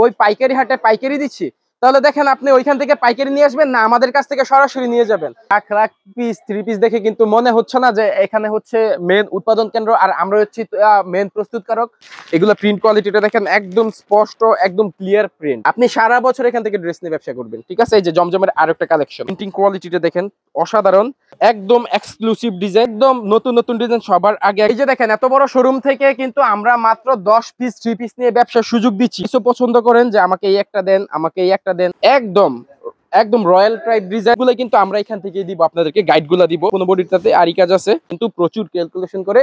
ওই পাইকারি হাটে পাইকারি দিচ্ছি, তাহলে দেখেন আপনি ওইখান থেকে পাইকারি নিয়ে আসবেন না আমাদের কাছ থেকে সরাসরি নিয়ে যাবেন। Lakh lakh piece three piece দেখে কিন্তু মনে হচ্ছে না যে এখানে হচ্ছে মেন উৎপাদন কেন্দ্র আর আমরা হচ্ছি মেন প্রস্তুতকারক। এগুলো প্রিন্ট কোয়ালিটিটা দেখেন একদম স্পষ্ট, একদম ক্লিয়ার প্রিন্ট। আপনি সারা বছর এখান থেকে ড্রেস নিয়ে ব্যবসা করবেন, ঠিক আছে। এই যে জমজমের আরেকটা কালেকশন, প্রিন্টিং কোয়ালিটিটা দেখেন অসাধারণ, একদম এক্সক্লুসিভ ডিজাইন, একদম নতুন নতুন ডিজাইন সবার আগে। এই যে দেখেন এত বড় শোরুম থেকে কিন্তু আমরা মাত্র 10 পিস থ্রি পিস নিয়ে ব্যবসার সুযোগ দিচ্ছি। কিছু পছন্দ করেন যে আমাকে এই একটা দেন, আমাকে এই একটা দেন, একদম একদম রয়্যাল টাইপ ডিজাইন গুলো কিন্তু আমরা এখান থেকে দিব, আপনাদেরকে গাইড গুলা দিব। কোনো বডিটাতে আরি কাজ আছে, কিন্তু প্রচুর ক্যালকুলেশন করে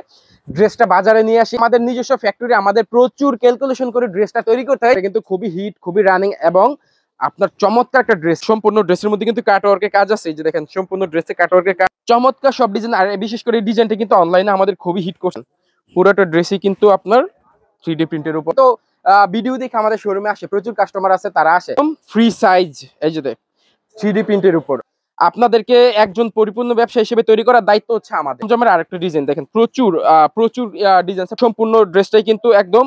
ড্রেসটা বাজারে নিয়ে আসি। আমাদের নিজস্ব ফ্যাক্টরি, আমাদের প্রচুর ক্যালকুলেশন করে ড্রেসটা তৈরি করতে হয়, কিন্তু খুবই হিট, খুবই রানিং এবং আপনার চমৎকার একটা ড্রেস। সম্পূর্ণ ড্রেসের মধ্যে কিন্তু কাটওয়ার্কের কাজ আছে। এই যে দেখেন সম্পূর্ণ ড্রেসে কাটওয়ার্কের কাজ, চমৎকার সব ডিজাইন। আর বিশেষ করে এই ডিজাইনটা কিন্তু অনলাইনে আমাদের খুবই হিট করছে। পুরোটা ড্রেসই কিন্তু আপনার 3D প্রিন্টের উপর। তো ভিডিও দেখে আমাদের শোরুমে আসে প্রচুর কাস্টমার আছে, তারা আসে ফ্রি সাইজ। এই যে 3D প্রিন্টের উপর আপনাদেরকে একজন পরিপূর্ণ ব্যবসা হিসেবে তৈরি করার দায়িত্ব হচ্ছে আমাদের। জমের আরেকটা ডিজাইন দেখেন, প্রচুর ডিজাইন। সম্পূর্ণ ড্রেসটাই কিন্তু একদম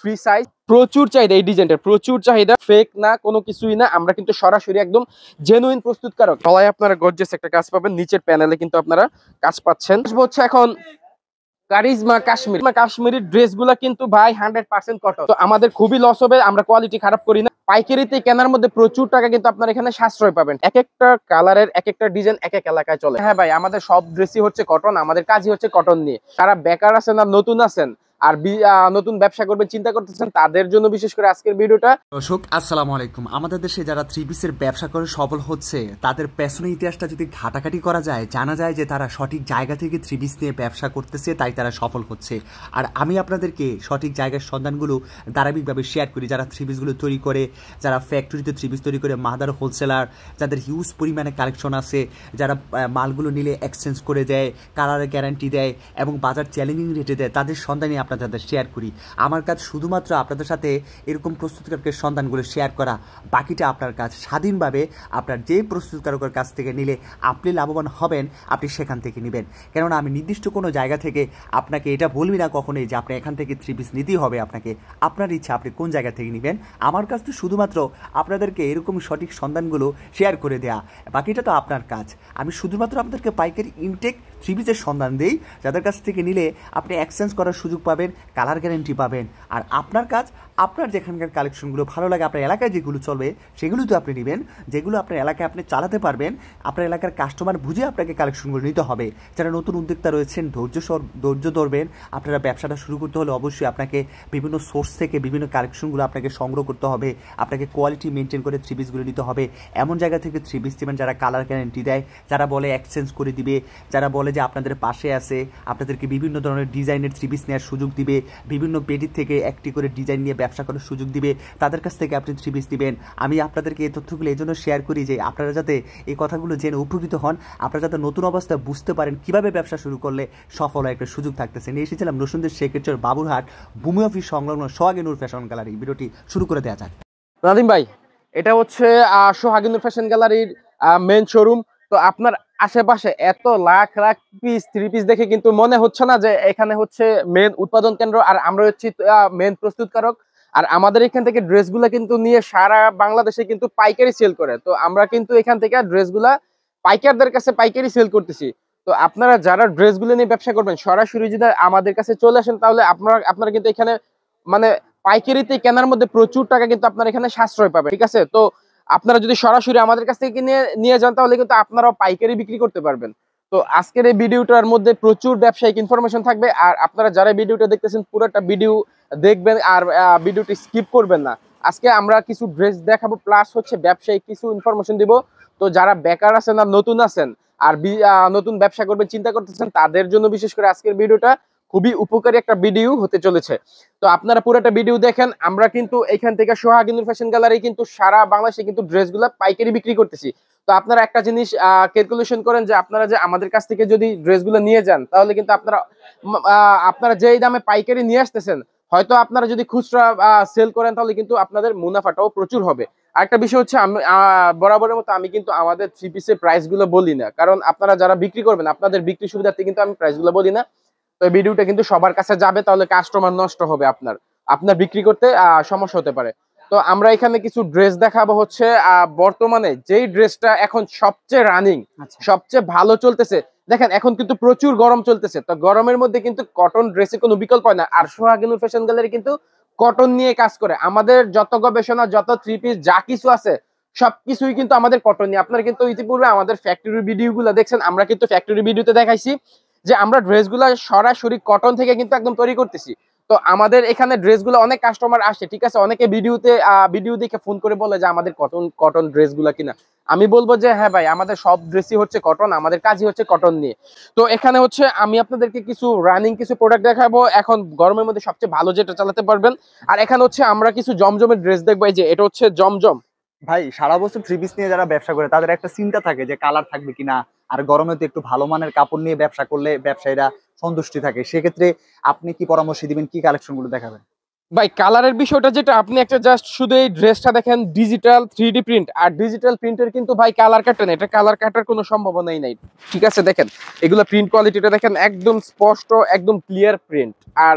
ফ্রি সাইজ, প্রচুর চাহিদা এই ডিজাইনটার, প্রচুর চাহিদা। ফেক না, কোনো কিছুই না, আমরা কিন্তু সরাসরি একদম জেনুইন প্রস্তুতকারক। গলায় আপনারা গর্জিয়াস একটা কাজ পাবেন, নিচের প্যানেলে কিন্তু আপনারা কাজ পাচ্ছেন। হচ্ছে এখন কারিজমা কাশ্মীরি ড্রেসগুলো কিন্তু ভাই 100% কটন। তো আমাদের খুবই লস হবে, আমরা কোয়ালিটি খারাপ করি না। পাইকারিতে কেনার মধ্যে প্রচুর টাকা কিন্তু আপনার এখানে সাশ্রয় পাবেন। এক একটা কালারের এক একটা ডিজাইন এক এক এলাকায় চলে। হ্যাঁ ভাই, আমাদের সব ড্রেসই হচ্ছে কটন, আমাদের কাজই হচ্ছে কটন নিয়ে। যারা বেকার আছেন আর নতুন আছেন আর নতুন ব্যবসা করবেন চিন্তা করতেছেন, তাদের জন্য বিশেষ করে আজকের ভিডিওটা। দর্শক আসসালামু আলাইকুম। আমাদের দেশে যারা থ্রি পিসের ব্যবসা করে সফল হচ্ছে, তাদের পেছনের ইতিহাসটা যদি ঘাটাঘাটি করা যায়, জানা যায় যে তারা সঠিক জায়গা থেকে থ্রি পিস নিয়ে ব্যবসা করতেছে, তাই তারা সফল হচ্ছে। আর আমি আপনাদেরকে সঠিক জায়গার সন্ধানগুলো ধারাবাহিকভাবে শেয়ার করি। যারা থ্রি পিসগুলো তৈরি করে, যারা ফ্যাক্টরিতে থ্রি পিস তৈরি করে, মাদার হোলসেলার, যাদের হিউজ পরিমাণে কালেকশন আছে, যারা মালগুলো নিলে এক্সচেঞ্জ করে দেয়, কালারের গ্যারান্টি দেয় এবং বাজার চ্যালেঞ্জিং রেটে দেয়, তাদের সন্ধানই আপনাদের শেয়ার করি। আমার কাজ শুধুমাত্র আপনাদের সাথে এরকম প্রস্তুতকারকের সন্ধানগুলো শেয়ার করা, বাকিটা আপনার কাজ। স্বাধীনভাবে আপনার যে প্রস্তুতকারকের কাছ থেকে নিলে আপনি লাভবান হবেন, আপনি সেখান থেকে নেবেন। কেননা আমি নির্দিষ্ট কোনো জায়গা থেকে আপনাকে এটা বলবি না কখনোই যে আপনি এখান থেকে থ্রি পিস নিতেই হবে আপনাকে। আপনার ইচ্ছা আপনি কোন জায়গা থেকে নেবেন। আমার কাজ তো শুধুমাত্র আপনাদেরকে এরকম সঠিক সন্ধানগুলো শেয়ার করে দেয়া, বাকিটা তো আপনার কাজ। আমি শুধুমাত্র আপনাদেরকে পাইকারি ইনটেক থ্রি পিসের সন্ধান দিই, যাদের কাছ থেকে নিলে আপনি এক্সচেঞ্জ করার সুযোগ পাবেন, কালার গ্যারেন্টি পাবেন। আর আপনার কাজ, আপনার যেখানকার কালেকশনগুলো ভালো লাগে, আপনার এলাকায় যেগুলো চলবে সেগুলো তো আপনি নেবেন, যেগুলো আপনার এলাকায় আপনি চালাতে পারবেন। আপনার এলাকার কাস্টমার বুঝে আপনাকে কালেকশনগুলো নিতে হবে। যারা নতুন উদ্যোক্তা রয়েছেন ধৈর্য ধরবেন। আপনারা ব্যবসাটা শুরু করতে হলে অবশ্যই আপনাকে বিভিন্ন সোর্স থেকে বিভিন্ন কালেকশনগুলো আপনাকে সংগ্রহ করতে হবে। আপনাকে কোয়ালিটি মেনটেন করে থ্রি পিসগুলো নিতে হবে। এমন জায়গা থেকে থ্রি পিস নেবেন যারা কালার গ্যারেন্টি দেয়, যারা বলে এক্সচেঞ্জ করে দিবে, যারা বলে যে আপনাদের পাশে আছে, আপনাদেরকে বিভিন্ন ধরনের ডিজাইনের থ্রি পিস নেওয়ার সুযোগ দিবে, বিভিন্ন পেডির থেকে একটি করে ডিজাইন নিয়ে ব্যবসা করার সুযোগ দিবে, তাদের কাছ থেকে আপনি থ্রি পিস দিবেন। আমি আপনাদেরকে এই তথ্যগুলো এই জন্য শেয়ার করি যে আপনারা যাতে এই কথাগুলো জেনে উপকৃত হন, আপনারা যাতে নতুন অবস্থায় বুঝতে পারেন কিভাবে ব্যবসা শুরু করলে সফল হয় একটা সুযোগ থাকতেছে। নিয়ে এসেছিলাম নরসিংদীর শেখেরচর বাবুরহাট ভূমি অফিস সংলগ্ন সোহাগী নূর ফ্যাশন গ্যালারি। ভিডিওটি শুরু করে দেওয়া যাক। নাদিম ভাই, এটা হচ্ছে সোহাগী নূর ফ্যাশন গ্যালারির মেন শোরুম। তো আপনার আশেপাশে এত lakh lakh piece three piece দেখে কিন্তু মনে হচ্ছে না যে এখানে হচ্ছে মেন উৎপাদন কেন্দ্র আর আমরা হচ্ছি মেন প্রস্তুতকারক। আর আমাদের এখান থেকে ড্রেসগুলো কিন্তু নিয়ে সারা বাংলাদেশে কিন্তু পাইকারি সেল করে। তো আমরা কিন্তু এখান থেকে ড্রেসগুলা পাইকারদের কাছে পাইকারি সেল করতেছি। তো আপনারা যারা ড্রেসগুলো নিয়ে ব্যবসা করবেন সরাসরি যদি আমাদের কাছে চলে আসেন, তাহলে আপনারা কিন্তু এখানে মানে পাইকারিতে কেনার মধ্যে প্রচুর টাকা কিন্তু আপনার এখানে সাশ্রয় পাবেন, ঠিক আছে। তো আপনারা যদি সরাসরি আমাদের কাছ থেকে নিয়ে যান, তাহলে কিন্তু আপনারাও পাইকারি বিক্রি করতে পারবেন। তো আজকের এই ভিডিওটার মধ্যে প্রচুর ব্যবসায়িক ইনফরমেশন থাকবে, আর আপনারা যারা ভিডিওটা দেখতেছেন পুরোটা ভিডিও দেখবেন আর ভিডিওটি স্কিপ করবেন না। আজকে আমরা কিছু ড্রেস দেখাবো, প্লাস হচ্ছে ব্যবসায়িক কিছু ইনফরমেশন দিব। তো যারা বেকার আছেন আর নতুন আছেন আর নতুন ব্যবসা করবেন চিন্তা করতেছেন, তাদের জন্য বিশেষ করে আজকের ভিডিওটা খুবই উপকারী একটা ভিডিও হতে চলেছে। তো আপনারা পুরোটা ভিডিও দেখেন। আমরা কিন্তু এখান থেকে সোহাগী নূর ফ্যাশন গ্যালারি কিন্তু সারা বাংলাদেশে কিন্তু ড্রেসগুলো পাইকারি বিক্রি করতেছি। তো আপনারা একটা জিনিস ক্যালকুলেশন করেন যে আপনারা যে আমাদের কাছ থেকে যদি ড্রেসগুলো নিয়ে যান, তাহলে কিন্তু আপনারা যেই দামে পাইকারি নিয়ে আসতেছেন, হয়তো আপনারা যদি খুচরা সেল করেন, তাহলে কিন্তু আপনাদের মুনাফাটাও প্রচুর হবে। আরেকটা বিষয় হচ্ছে, আমি বরাবরের মতো আমি কিন্তু আমাদের থ্রি পিসের প্রাইস গুলো বলি না, কারণ আপনারা যারা বিক্রি করবেন আপনাদের বিক্রি সুবিধার্থে কিন্তু আমি প্রাইস গুলো বলি না। তো এই ভিডিওটা কিন্তু সবার কাছে যাবে, তাহলে কাস্টমার নষ্ট হবে, আপনার বিক্রি করতে সমস্যা হতে পারে। তো আমরা এখানে কিছু ড্রেস দেখাবো হচ্ছে বর্তমানে যেই ড্রেসটা এখন সবচেয়ে রানিং, সবচেয়ে ভালো চলতেছে। দেখেন এখন কিন্তু প্রচুর গরম চলতেছে, তো গরমের মধ্যে কিন্তু কটন ড্রেসের কোনো বিকল্প হয় না। আর সোহাগিনুর ফ্যাশন গ্যালারি কিন্তু কটন নিয়ে কাজ করে। আমাদের যত গবেষণা, যত থ্রি পিস যা কিছু আছে সবকিছুই কিন্তু আমাদের কটন নিয়ে। আপনারা কিন্তু ইতিপূর্বে আমাদের ফ্যাক্টরি ভিডিও গুলো দেখছেন, আমরা কিন্তু ফ্যাক্টরি ভিডিওতে দেখাইছি যে আমরা ড্রেসগুলো সরাসরি কটন থেকে কিন্তু একদম তৈরি করতেছি। তো আমাদের এখানে ড্রেসগুলো অনেক কাস্টমার আসে, ঠিক আছে, অনেকে ভিডিও দেখে ফোন করে বলে যে আমাদের কটন কটন ড্রেসগুলো কিনা। আমি বলবো যে হ্যাঁ ভাই, আমাদের সব ড্রেসই হচ্ছে কটন, আমাদের কাজই হচ্ছে কটন নিয়ে। তো এখানে হচ্ছে আমি আপনাদেরকে কিছু রানিং কিছু প্রোডাক্ট দেখাবো এখন গরমের মধ্যে সবচেয়ে ভালো যেটা চালাতে পারবেন। আর এখানে হচ্ছে আমরা কিছু জমজমের ড্রেস দেখবো। এই যে এটা হচ্ছে জমজম। ভাই সারা বছর থ্রি পিস নিয়ে যারা ব্যবসা করে তাদের একটা চিন্তা থাকে যে কালার থাকবে কিনা, আর গরমে তো একটু ভালো মানের কাপড় নিয়ে ব্যবসা করলে ব্যবসায়ীরা সন্তুষ্টি থাকে। সেক্ষেত্রে আপনি কি পরামর্শ দিবেন, কি কালেকশন গুলো দেখাবেন? ভাই কালারের বিষয়টা যেটা, আপনি একটা জাস্ট শুধু এই ড্রেসটা দেখেন, ডিজিটাল 3D প্রিন্ট। আর ডিজিটাল প্রিন্টের কিন্তু ভাই কালার কাটে না, এটা কালার কাটার কোনো সম্ভাবনাই নাই, ঠিক আছে। দেখেন এগুলো প্রিন্ট কোয়ালিটিটা দেখেন, একদম স্পষ্ট, একদম ক্লিয়ার প্রিন্ট। আর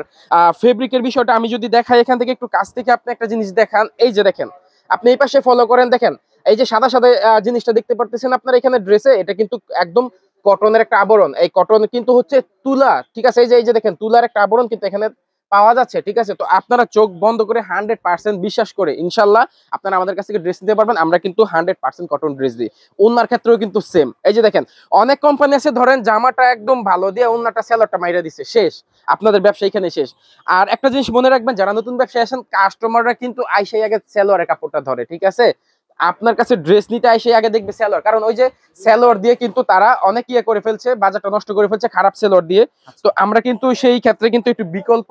ফেব্রিকের বিষয়টা আমি যদি দেখাই এখান থেকে একটু কাছ থেকে, আপনি একটা জিনিস দেখান। এই যে দেখেন, আপনি এই পাশে ফলো করেন, দেখেন এই যে সাদা সাদা জিনিসটা দেখতে পারতেছেন আপনার এখানে ড্রেসে, এটা কিন্তু একদম কটনের একটা আবরণ। এই কটন কিন্তু হচ্ছে তুলা, ঠিক আছে। এই যে দেখেন তুলার একটা আবরণ কিন্তু এখানে পাওয়া যাচ্ছে, ঠিক আছে। তো আপনারা চোখ বন্ধ করে 100% বিশ্বাস করে ইনশাল্লাহ আপনারা আমাদের কাছ থেকে ড্রেস নিতে পারবেন। আমরা কিন্তু 100% কটন ড্রেস দিই। ওনার ক্ষেত্রেও কিন্তু সেম। এই যে দেখেন অনেক কোম্পানি আছে, ধরেন জামাটা একদম ভালো দিয়ে ওনাটা সেলরটা মাইরা দিচ্ছে, শেষ, আপনাদের ব্যবসা এখানে শেষ। আর একটা জিনিস মনে রাখবেন, যারা নতুন ব্যবসায় আসেন কাস্টমাররা কিন্তু আইসাই আগে সেলরের কাপড়টা ধরে, ঠিক আছে। আপনার কাছে ড্রেস নিতে আইসে আগে দেখবে সেলর, কারণ ওই যে সেলর দিয়ে কিন্তু তারা অনেক ইয়ে করে ফেলছে, বাজারটা নষ্ট করে ফেলছে খারাপ সেলর দিয়ে। তো আমরা কিন্তু সেই ক্ষেত্রে কিন্তু একটু বিকল্প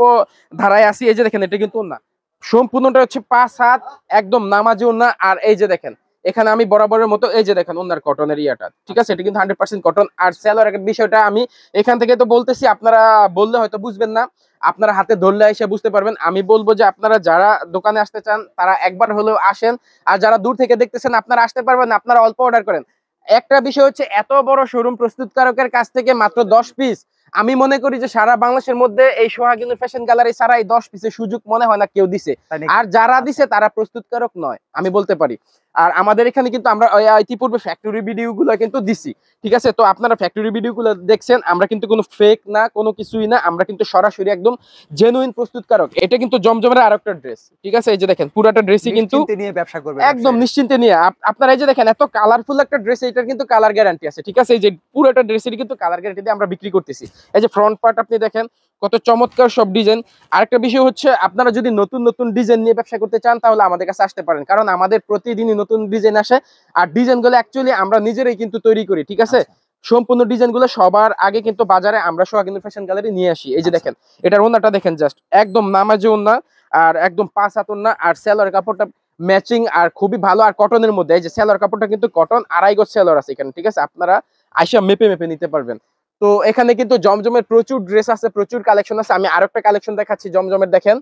ধারায় আসি। এই যে দেখেন এটা কিন্তু না, সম্পূর্ণটা হচ্ছে 5 হাত একদম নামাজি ওন্না। আর এই যে দেখেন এখানে আমি বরাবরের মতো, এই যে দেখেন ওনার কটনের ইয়াটা, ঠিক আছে, এটা কিন্তু 100% কটন। আর সেলর এর বিষয়টা আমি এখান থেকে তো বলতেছি, আপনারা বললে হয়তো বুঝবেন না, আপনারা হাতে ধরলে এসে বুঝতে পারবেন। আমি বলবো যে আপনারা যারা দোকানে আসতে চান তারা একবার হলেও আসেন, আর যারা দূর থেকে দেখতেছেন আপনারা আসতে পারবেন না, আপনারা অল্প অর্ডার করেন। একটা বিষয় হচ্ছে, এত বড় শোরুম প্রস্তুতকারকের কাছ থেকে মাত্র 10 পিস, আমি মনে করি যে সারা বাংলাদেশের মধ্যে এই সোহাগিনুর ফ্যাশন গ্যালারি ছাড়া এই 10 পিসের সুযোগ মনে হয় না কেউ দিছে। আর যারা দিছে তারা প্রস্তুতকারক নয়, আমি বলতে পারি। আর আমাদের এখানে কিন্তু আমরা ইতিপূর্বে ফ্যাক্টরি ভিডিও গুলো কিন্তু দিছি, ঠিক আছে। তো আপনারা ফ্যাক্টরি ভিডিও গুলো দেখছেন, আমরা কিন্তু কোনো ফেক না, কোনো কিছুই না, আমরা কিন্তু সরাসরি একদম জেনুইন প্রস্তুতকারক। এটা কিন্তু জমজমের আরেকটা ড্রেস, ঠিক আছে। এই যে দেখেন পুরাটা ড্রেসই কিন্তু নিয়ে ব্যবসা করবে একদম নিশ্চিন্তে নিয়ে। আপনারা এই যে দেখেন এত কালারফুল একটা ড্রেস, এটার কিন্তু কালার গ্যারান্টি আছে, ঠিক আছে। এই যে পুরোটা ড্রেসের কিন্তু কালার গ্যারান্টি দিয়ে আমরা বিক্রি করতেছি। এই যে ফ্রন্ট পার্ট আপনি দেখেন কত চমৎকার সব ডিজাইন। আরেকটা বিষয় হচ্ছে, আপনারা যদি নতুন নতুন ডিজাইন নিয়ে ব্যবসা করতে চান তাহলে আমাদের কাছে আসতে পারেন, কারণ আমাদের প্রতিদিনই নতুন ডিজাইন আসে। আর ডিজাইনগুলো অ্যাকচুয়ালি আমরা নিজেরাই কিন্তু তৈরি করি, ঠিক আছে। সম্পূর্ণ ডিজাইনগুলো সবার আগে কিন্তু বাজারে আমরা সোহাগিনু ফ্যাশন গ্যালারি নিয়ে আসি। এই যে দেখেন এটার ওন্নাটা দেখেন, জাস্ট একদম নামাজি ওন্না, আর একদম 5 হাত ওন্না। আর সেলর কাপড়টা ম্যাচিং আর খুবই ভালো, আর কটনের মধ্যে। এই যে সেলর কাপড়টা কিন্তু কটন, 2.5 গজ সেলর আছে এখানে, ঠিক আছে। আপনারা আইসা মেপে মেপে নিতে পারবেন। তো এখানে কিন্তু জমজমের প্রচুর ড্রেস আছে, প্রচুর কালেকশন আছে। আমি আরেকটা কালেকশন দেখাচ্ছি জমজমের, দেখেন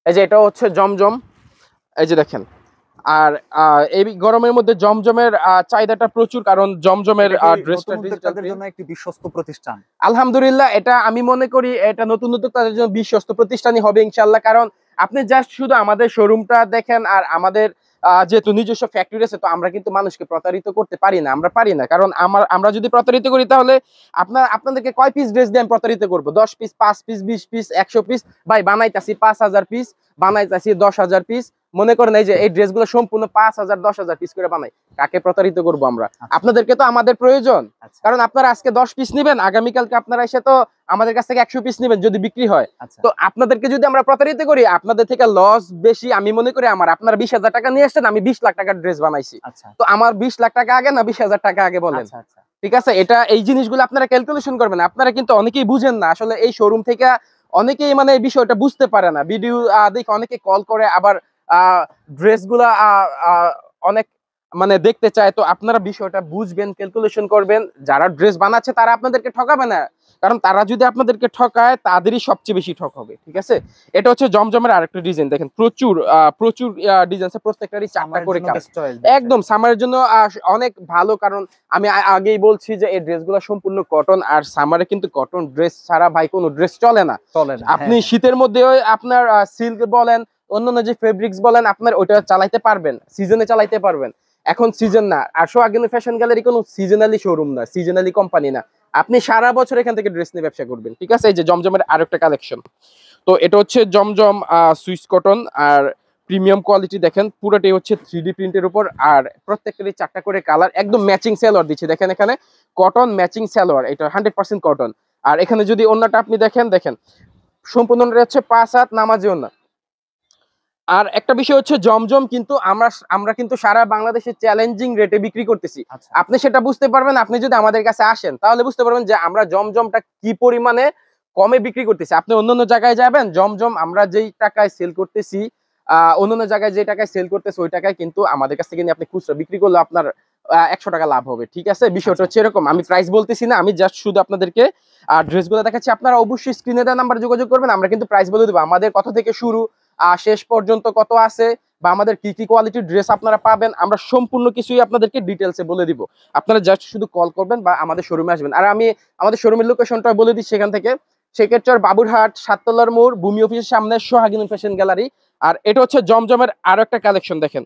এই যে এটা হচ্ছে জমজম, এই যে দেখেন। আর এই গরমের মধ্যে জমজমের চাহিদাটা প্রচুর, কারণ জমজমের ড্রেসটা ডিজিটাল জন্য একটি বিশ্বস্ত প্রতিষ্ঠান। আলহামদুলিল্লাহ, এটা আমি মনে করি এটা নতুন উদ্যোক্তাদের জন্য বিশ্বস্ত প্রতিষ্ঠানই হবে ইনশাল্লাহ। কারণ আপনি জাস্ট শুধু আমাদের শোরুমটা দেখেন, আর আমাদের যেহেতু নিজস্ব ফ্যাক্টরি আছে, তো আমরা কিন্তু মানুষকে প্রতারিত করতে পারি না, আমরা পারি না। কারণ আমরা যদি প্রতারিত করি তাহলে আপনাদেরকে কয় পিস ড্রেস দিয়ে আমি প্রতারিত করবো? 10 পিস, 5 পিস, 20 পিস, 100 পিস? ভাই বানাইতাছি 5,000 পিস, বানাইতাছি 10,000 পিস। মনে করেন এই যে এই ড্রেসগুলো সম্পূর্ণ 5,000 10,000 পিস করে বানাই, কাকে প্রতারিত করবো আমরা? আপনাদেরকে তো আমাদের প্রয়োজন, কারণ আপনারা আজকে 10 পিস নেবেন, আগামীকালকে আপনারা এসে তো আমাদের কাছ থেকে 100 পিস নেবেন যদি বিক্রি হয়। তো আপনাদেরকে যদি আমরা প্রতারিত করি, আপনাদের থেকে লস বেশি আমি মনে করি আমার। আপনারা 20,000 টাকা নিয়ে আসছেন, আমি 20 লাখ টাকার ড্রেস বানাইছি, তো আমার 20 লাখ টাকা আগে না 20,000 টাকা আগে বলেন? ঠিক আছে, এটা এই জিনিসগুলো আপনারা ক্যালকুলেশন করবেন। আপনারা কিন্তু অনেকেই বুঝেন না আসলে এই শোরুম থেকে, অনেকেই মানে এই বিষয়টা বুঝতে পারে না। ভিডিও দেখে অনেকে কল করে, আবার ড্রেসগুলা অনেক মানে দেখতে চায়। তো আপনারা বিষয়টা বুঝবেন, ক্যালকুলেশন করবেন। যারা ড্রেস বানাচ্ছে তারা আপনাদেরকে ঠকাবে না, কারণ তারা যদি আপনাদেরকে ঠকায় তাদেরই সবচেয়ে বেশি ঠক হবে, ঠিক আছে। এটা হচ্ছে জমজমের আরেকটা ডিজাইন, দেখেন প্রচুর প্রচুর ডিজাইন আছে, প্রত্যেকটারই 4টা করে কালার, একদম সামারের জন্য অনেক ভালো। কারণ আমি আগেই বলছি যে এই ড্রেসগুলো সম্পূর্ণ কটন, আর সামারে কিন্তু কটন ড্রেস ছাড়া ভাই কোনো ড্রেস চলে না। আপনি শীতের মধ্যে আপনার সিল্ক বলেন, অন্যান্য যে ফেব্রিক্স বলেন আপনার ওইটা চালাইতে পারবেন, সিজনে চালাইতে পারবেন। এখন সিজন না, আর সোহাগিনী ফ্যাশন গ্যালারি কোনো সিজনালি শোরুম না, সিজনালি কোম্পানি না। আপনি সারা বছর এখান থেকে ড্রেস নিয়ে ব্যবসা করবেন, ঠিক আছে। এই যে জমজমের আরেকটা কালেকশন, তো এটা হচ্ছে জমজম সুইস কটন, আর প্রিমিয়াম কোয়ালিটি দেখেন, পুরোটাই হচ্ছে 3D প্রিন্টের উপর, আর প্রত্যেকটারই 4টা করে কালার, একদম ম্যাচিং সালোয়ার দিচ্ছে দেখেন, এখানে কটন ম্যাচিং সালোয়ার, এটা 100% কটন। আর এখানে যদি অন্যটা আপনি দেখেন, সম্পূর্ণ হচ্ছে 5 হাত নামাজি ওন্না। আর একটা বিষয় হচ্ছে জমজম কিন্তু আমরা কিন্তু সারা বাংলাদেশে চ্যালেঞ্জিং রেটে বিক্রি করতেছি। আপনি সেটা বুঝতে পারবেন আপনি যদি আমাদের কাছে আসেন, তাহলে বুঝতে পারবেন যে আমরা জমজমটা কি পরিমাণে কমে বিক্রি করতেছি। আপনি অন্যান্য জায়গায় যাবেন, জমজম আমরা যেই টাকায় সেল করতেছি, অন্যান্য জায়গায় যে টাকায় সেল করতেছে ওই টাকায় কিন্তু আমাদের কাছ থেকে নিয়ে আপনি খুচরা বিক্রি করলে আপনার 100 টাকা লাভ হবে, ঠিক আছে। বিষয়টা হচ্ছে এরকম, আমি প্রাইস বলতেছি না, আমি জাস্ট শুধু আপনাদেরকে ড্রেসগুলো দেখাচ্ছি। আপনারা অবশ্যই স্ক্রিনে দেওয়া নাম্বার যোগাযোগ করবেন, আমরা কিন্তু প্রাইস বলে দেবো, আমাদের কত থেকে শুরু শেষ পর্যন্ত কত আছে, বা আমাদের কি কি কোয়ালিটির ড্রেস আপনারা পাবেন, আমরা সম্পূর্ণ কিছুই আপনাদেরকে ডিটেলসে বলে দিব। আপনারা জাস্ট শুধু কল করবেন বা আমাদের শোরুমে আসবেন। আর আমি আমাদের শোরুমের লোকেশনটা বলে দিচ্ছি, সেখান থেকে শেখেরচর, বাবুরহাট, 7তলার মোড়, ভূমি অফিসের সামনে সোহাগিনী ফ্যাশন গ্যালারি। আর এটা হচ্ছে জমজমের আরো একটা কালেকশন, দেখেন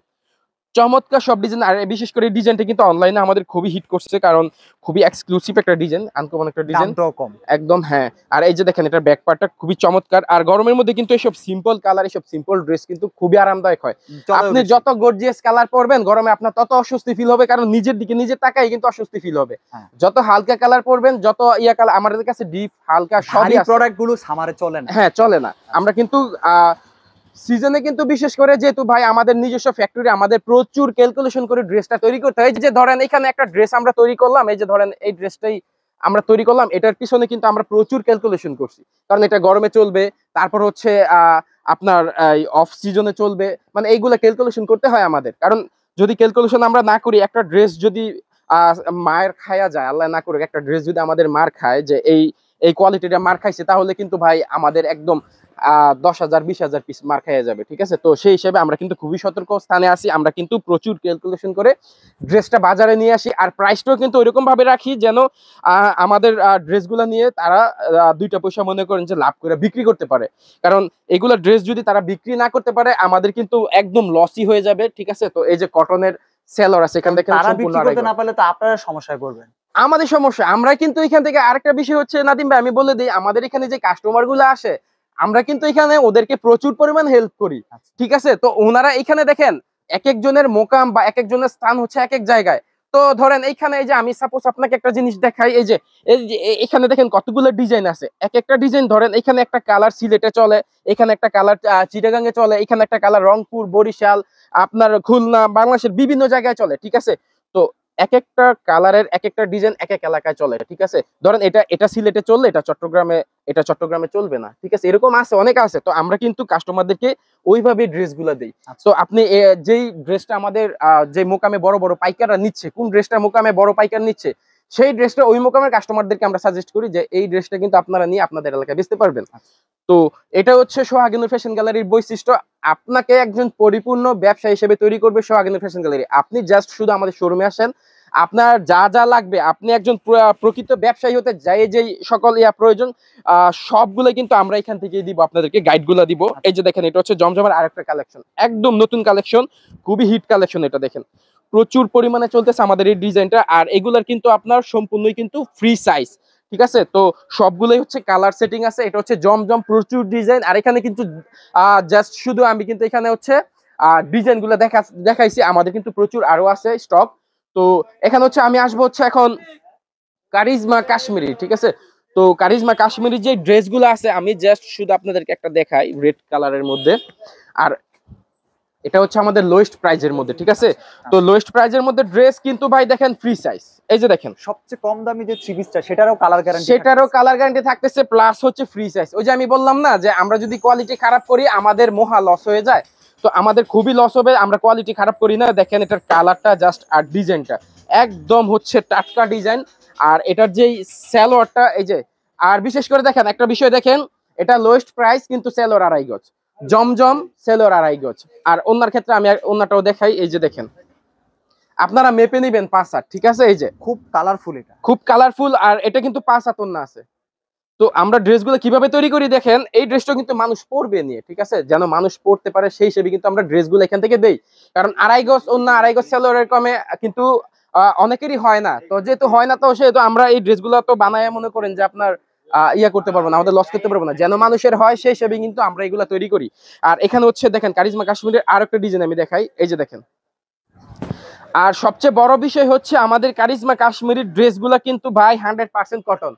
চমৎকার সব ডিজাইন। আর বিশেষ করে ডিজাইনটা কিন্তু অনলাইনে আমাদের খুবই হিট করছে, কারণ খুবই এক্সক্লুসিভ একটা ডিজাইন, আনকমন একটা ডিজাইন, কম একদম। হ্যাঁ, আর এই যে দেখেন এটার ব্যাক পার্টটা খুবই চমৎকার। আর গরমের মধ্যে কিন্তু এইসব সিম্পল কালার, এইসব সিম্পল ড্রেস কিন্তু খুবই আরামদায়ক হয়। আপনি যত গর্জিয়াস কালার পরবেন গরমে আপনার তত অস্বস্তি ফিল হবে, কারণ নিজের দিকে নিজে তাকাই কিন্তু অস্বস্তি ফিল হবে। যত হালকা কালার পরবেন, যত ইয়া কালার, আমাদের কাছে ডিপ হালকা সবই আছে। প্রোডাক্ট গুলো সামারে চলে না, হ্যাঁ চলে না। আমরা কিন্তু সিজনে কিন্তু বিশেষ করে যেহেতু ভাই আমাদের নিজস্ব ফ্যাক্টরি, আমাদের প্রচুর ক্যালকুলেশন করে ড্রেসটা তৈরি করতে হয়। এই যে ধরেন এখানে একটা ড্রেস আমরা তৈরি করলাম, এই যে ধরেন এই ড্রেসটাই আমরা তৈরি করলাম, এটার পিছনে কিন্তু আমরা প্রচুর ক্যালকুলেশন করছি, কারণ এটা গরমে চলবে, তারপর হচ্ছে আপনার অফ সিজনে চলবে, মানে এইগুলা ক্যালকুলেশন করতে হয় আমাদের। কারণ যদি ক্যালকুলেশন আমরা না করি, একটা ড্রেস যদি মায়ের খায়া যায়, আল্লাহ না করুক, একটা ড্রেস যদি আমাদের মার খায়, যে এই কোয়ালিটিটা মার খাইছে, তাহলে কিন্তু ভাই আমাদের একদম 10,000 20,000 পিস মার খাইয়া যাবে, ঠিক আছে। তো সেই হিসেবে আমরা কিন্তু খুবই সতর্ক স্থানে আছি, আমরা কিন্তু প্রচুর ক্যালকুলেশন করে ড্রেসটা বাজারে নিয়ে আসি। আর প্রাইসটাও কিন্তু ওইরকম ভাবে রাখি যেন আমাদের ড্রেসগুলো নিয়ে তারা 2টা পয়সা মনে করেন যে লাভ করে বিক্রি করতে পারে। কারণ এগুলা ড্রেস যদি তারা বিক্রি না করতে পারে, আমাদের কিন্তু একদম লসই হয়ে যাবে, ঠিক আছে। তো এই যে কটনের সেলর আছে, এখান থেকে তারা বিক্রি করতে না পারলে তো আপনারা সমস্যায় পড়বেন। আমাদের সমস্যা। আমরা কিন্তু এখান থেকে আরেকটা বিষয় হচ্ছে নাদিম ভাই, আমি বলে দিই, আমাদের এখানে যে কাস্টমার গুলো আসে, আমরা কিন্তু এখানে ওদেরকে প্রচুর পরিমাণ হেল্প করি, ঠিক আছে। তো ওনারা এখানে দেখেন এক একজনের মোকাম বা এক একজনের স্থান হচ্ছে এক এক জায়গায়। তো ধরেন এইখানে এই যে আমি সাপোজ আপনাকে একটা জিনিস দেখাই, এই যে এখানে দেখেন কতগুলো ডিজাইন আছে, এক একটা ডিজাইন ধরেন এখানে একটা কালার সিলেটে চলে, এখানে একটা কালার চিটাগাঙ্গে চলে, এখানে একটা কালার রংপুর, বরিশাল, আপনার খুলনা, বাংলাদেশের বিভিন্ন জায়গায় চলে, ঠিক আছে। তো এক একটা কালারের এক একটা ডিজাইন এক এক এলাকায় চলে, ঠিক আছে। ধরেন এটা সিলেটে চললে এটা চট্টগ্রামে চলবে না, ঠিক আছে। এরকম আছে, অনেক আছে। তো আমরা কিন্তু কাস্টমারদেরকে ওইভাবে ড্রেসগুলো দেই। তো আপনি যেই ড্রেসটা আমাদের যে মোকামে বড় বড় পাইকাররা নিচ্ছে, কোন ড্রেসটা মোকামে বড় পাইকার নিচ্ছে, সেই ড্রেসটা ওই মোকামের কাস্টমারদেরকে আমরা সাজেস্ট করি যে এই ড্রেসটা কিন্তু আপনারা নিয়ে আপনাদের এলাকায় বেচতে পারবেন। তো এটা হচ্ছে সোহাগিনী ফ্যাশন গ্যালারির বৈশিষ্ট্য। আপনাকে একজন পরিপূর্ণ ব্যবসা হিসেবে তৈরি করবে সোহাগিনী ফ্যাশন গ্যালারি। আপনি জাস্ট শুধু আমাদের শোরুমে আসেন, আপনার যা যা লাগবে, আপনি একজন প্রকৃত ব্যবসায়ী হতে যাই যেই সকল প্রয়োজন সবগুলো কিন্তু আমরা এখান থেকে দিব, আপনাদেরকে গাইডগুলো দিব। এই যে দেখেন এটা হচ্ছে জমজমের আরেকটা কালেকশন, একদম নতুন কালেকশন, খুবই হিট কালেকশন। এটা দেখেন প্রচুর পরিমাণে চলতেছে আমাদের এই ডিজাইনটা। আর এগুলার কিন্তু আপনার সম্পূর্ণই কিন্তু ফ্রি সাইজ, ঠিক আছে। তো সবগুলোই হচ্ছে কালার সেটিং আছে। এটা হচ্ছে জমজম, প্রচুর ডিজাইন। আর এখানে কিন্তু জাস্ট শুধু আমি কিন্তু এখানে হচ্ছে ডিজাইন গুলো দেখাইছি, আমাদের কিন্তু প্রচুর আরো আছে স্টক। তো এখানে হচ্ছে আমি আসবো হচ্ছে এখন কারিজমা কাশ্মীরি, ঠিক আছে। তো কারিজমা কাশ্মীরি যে ড্রেসগুলো আছে, আমি জাস্ট শুধু আপনাদেরকে একটা দেখাই রেড কালারের মধ্যে। আর এটা হচ্ছে আমাদের লোয়েস্ট প্রাইজের মধ্যে, ঠিক আছে। তো লোয়েস্ট প্রাইজের মধ্যে ড্রেস কিন্তু ভাই দেখেন ফ্রি সাইজ। এই যে দেখেন সবচেয়ে কম দামি যে থ্রি পিসটা, সেটারও কালার গ্যারান্টি থাকতেছে, প্লাস হচ্ছে ফ্রি সাইজ। ওই যে আমি বললাম না যে আমরা যদি কোয়ালিটি খারাপ করি আমাদের মহা লস হয়ে যায়, তো আমাদের খুবই লস হবে, আমরা কোয়ালিটি খারাপ করি না। দেখেন এটার কালারটা জাস্ট, আর ডিজাইনটা একদম হচ্ছে টাটকা ডিজাইন। আর এটার যেই সালোয়ারটা, এই যে, আর বিশেষ করে দেখেন একটা বিষয় দেখেন, এটা লোয়েস্ট প্রাইস কিন্তু সালোয়ার 2.5 গজ, জমজম সালোয়ার 2.5 গজ। আর ওনার ক্ষেত্রে আমি ওনাটাও দেখাই, এই যে দেখেন আপনারা মেপে নিবেন 5 হাত, ঠিক আছে। এই যে খুব কালারফুল, এটা খুব কালারফুল। আর এটা কিন্তু 5 হাত ওন্না আছে, তো আমরা ড্রেসগুলো কিভাবে তৈরি করি দেখেন, এই ড্রেসটা কিন্তু মানুষ পরবে নিয়ে, ঠিক আছে, যেন মানুষ পরতে পারে সেই হিসেবে কিন্তু আমরা ড্রেসগুলো এখান থেকে দেই। কারণ আড়াই গজ ওন্না, আড়াই গজ সালোয়ারের কমে কিন্তু অনেকেরই হয় না। তো যেহেতু হয় না, তো সেহেতু আমরা এই ড্রেসগুলো তো বানায় মনে করেন যে আপনার ইয়া করতে পারবো না, আমাদের লস করতে পারবো না, যেন মানুষের হয় সেই হিসেবে কিন্তু আমরা এগুলা তৈরি করি। আর এখানে হচ্ছে দেখেন কারিজমা কাশ্মীরের আর একটা ডিজাইন আমি দেখাই, এই যে দেখেন। আর সবচেয়ে বড় বিষয় হচ্ছে আমাদের কারিজমা কাশ্মীরি ড্রেসগুলো কিন্তু ভাই 100% কটন।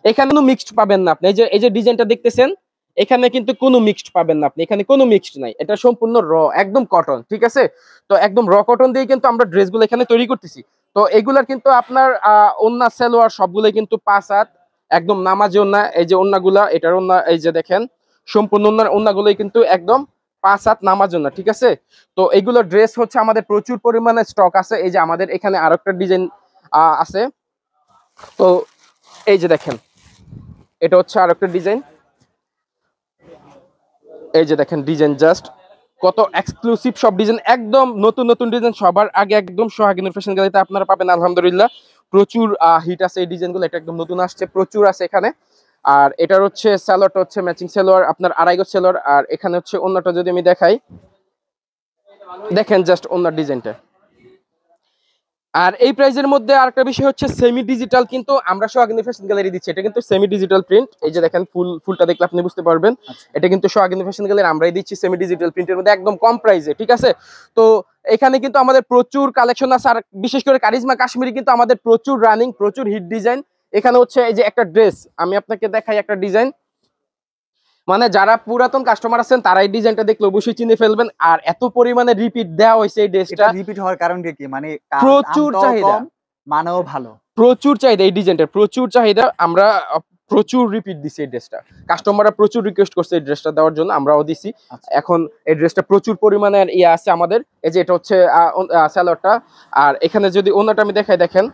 এখানে কোনো মিক্সড পাবেন না আপনি। এই যে ডিজাইনটা দেখতেছেন, এখানে কিন্তু কোনো মিক্সড পাবেন না আপনি, এখানে কোনো মিক্সড নাই, এটা সম্পূর্ণ র একদম কটন, ঠিক আছে। তো একদম র কটন দিয়ে কিন্তু আমরা ড্রেসগুলো এখানে তৈরি করতেছি। তো এগুলার কিন্তু আপনার ওন্না সালোয়ার সবগুলোই কিন্তু 5 হাত একদম নামাজি ওন্না। এই যে ওন্নাগুলা, এটার ওন্না এই যে দেখেন, সম্পূর্ণ ওন্নাগুলোই কিন্তু একদম 5 হাত নামাজ ওন্না, ঠিক আছে। তো এইগুলো ড্রেস হচ্ছে আমাদের প্রচুর পরিমাণে স্টক আছে। এই যে আমাদের এখানে আরো একটা ডিজাইন আছে। তো এই যে দেখেন, এটা হচ্ছে আর একটা ডিজাইন। এই যে দেখেন ডিজাইন জাস্ট কত এক্সক্লুসিভ সব ডিজাইন, একদম নতুন নতুন ডিজাইন সবার আগে একদম সোহাগিনুর ফ্যাশন গ্যালারিতে আপনারা পাবেন। আলহামদুলিল্লাহ প্রচুর হিট আছে এই ডিজাইনগুলো, এটা একদম নতুন আসছে, প্রচুর আছে এখানে। আর এটার হচ্ছে সালোয়ারটা হচ্ছে ম্যাচিং সালোয়ার, আপনার আড়াই গজ সালোয়ার। আর এখানে হচ্ছে অন্যটা যদি আমি দেখাই, দেখেন জাস্ট অন্য ডিজাইনটা। আর এই প্রাইজের মধ্যে আরেকটা বিষয় হচ্ছে সেমি ডিজিটাল কিন্তু আমরা সোহাগিনী ফ্যাশন গ্যালারি দিচ্ছি। এটা কিন্তু সেমি ডিজিটাল প্রিন্ট, এই যে দেখেন ফুলটা দেখলে আপনি বুঝতে পারবেন। এটা কিন্তু সোহাগিনী ফ্যাশন গ্যালারি আমরাই দিচ্ছি সেমি ডিজিটাল প্রিন্টের মধ্যে একদম কম প্রাইসে, ঠিক আছে। তো এখানে কিন্তু আমাদের প্রচুর কালেকশন আছে, আর বিশেষ করে কারিজমা কাশ্মীরি কিন্তু আমাদের প্রচুর রানিং, প্রচুর হিট ডিজাইন। এখানে হচ্ছে এই যে একটা ড্রেস আমি আপনাকে দেখাই, একটা ডিজাইন, মানে যারা পুরাতন কাস্টমার আছেন তারা এই ডিজাইনটা দেখলে অবশ্যই চিনে ফেলবেন। আর এত পরিমাণে রিপিট দেওয়া হয়েছে এই ড্রেসটা, রিপিট হওয়ার কারণটা কি? মানে প্রচুর চাহিদা, মানেও ভালো, প্রচুর চাহিদা এই ডিজাইনটার, প্রচুর চাহিদা। আমরা প্রচুর রিপিট দিছি এই ড্রেসটা, কাস্টমাররা প্রচুর রিকোয়েস্ট করছে এই ড্রেসটা দেওয়ার জন্য, আমরাও দিছি। এখন এই ড্রেসটা প্রচুর পরিমাণে ইয়ে আছে আমাদের। এই যে এটা হচ্ছে সালোয়ারটা, আর এখানে যদি অন্যটা আমি দেখাই, দেখেন